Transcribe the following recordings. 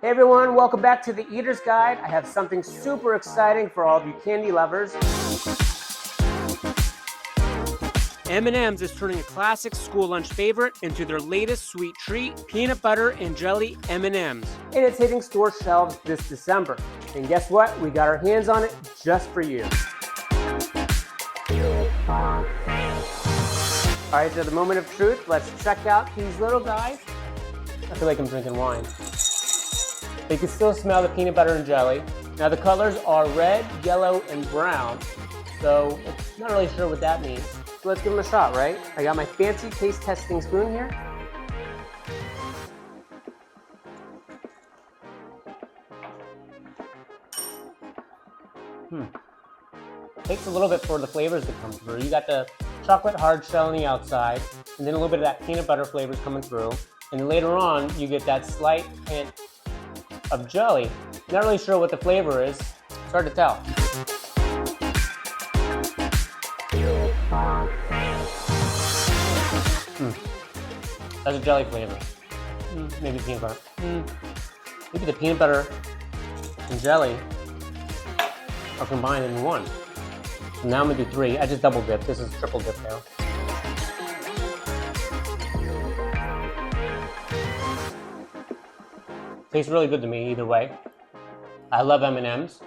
Hey everyone, welcome back to the Eater's Guide. I have something super exciting for all of you candy lovers. M&M's is turning a classic school lunch favorite into their latest sweet treat, peanut butter and jelly M&M's. And it's hitting store shelves this December. And guess what? We got our hands on it just for you. All right, so the moment of truth. Let's check out these little guys. I feel like I'm drinking wine. You can still smell the peanut butter and jelly. Now the colors are red, yellow, and brown. So I'm not really sure what that means. So let's give them a shot, right? I got my fancy taste testing spoon here. Takes a little bit for the flavors to come through. You got the chocolate hard shell on the outside, and then a little bit of that peanut butter flavors coming through. And then later on, you get that slight hint of jelly. Not really sure what the flavor is. It's hard to tell. That's a jelly flavor. Maybe peanut butter. Maybe the peanut butter and jelly are combined in one. So now I'm gonna do 3. I just double dip. This is triple dip now. Tastes really good to me either way. I love M&M's.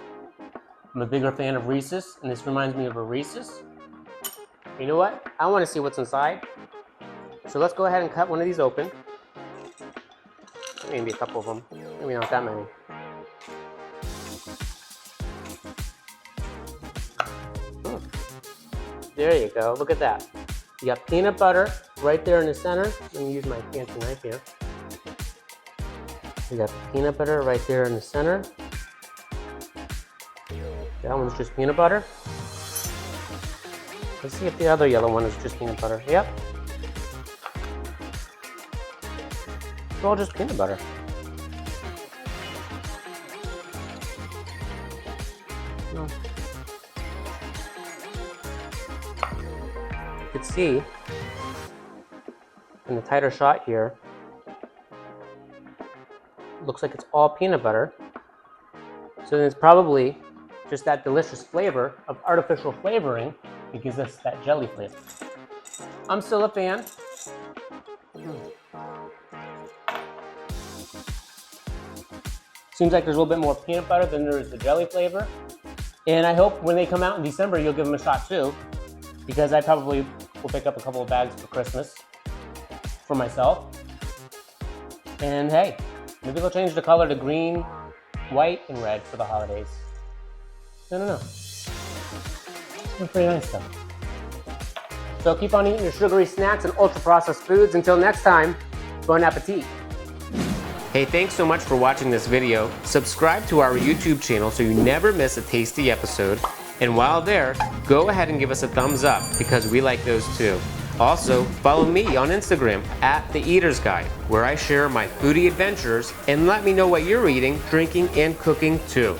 I'm a bigger fan of Reese's, and this reminds me of a Reese's. You know what? I want to see what's inside. So let's go ahead and cut one of these open. Maybe a couple of them. Maybe not that many. There you go. Look at that. You got peanut butter right there in the center. Let me use my fancy knife here. We got peanut butter right there in the center. That one's just peanut butter. Let's see if the other yellow one is just peanut butter. Yep. It's all just peanut butter. No. You can see in the tighter shot here, looks like it's all peanut butter. So then it's probably just that delicious flavor of artificial flavoring that gives us that jelly flavor. I'm still a fan. Seems like there's a little bit more peanut butter than there is the jelly flavor. And I hope when they come out in December, you'll give them a shot too, because I probably will pick up a couple of bags for Christmas for myself. And hey, maybe they'll change the color to green, white, and red for the holidays. I don't know. It's pretty nice though. So keep on eating your sugary snacks and ultra-processed foods. Until next time, bon appetit. Hey, thanks so much for watching this video. Subscribe to our YouTube channel so you never miss a tasty episode. And while there, go ahead and give us a thumbs up because we like those too. Also, follow me on Instagram at The Eater's Guide, where I share my foodie adventures and let me know what you're eating, drinking, and cooking too.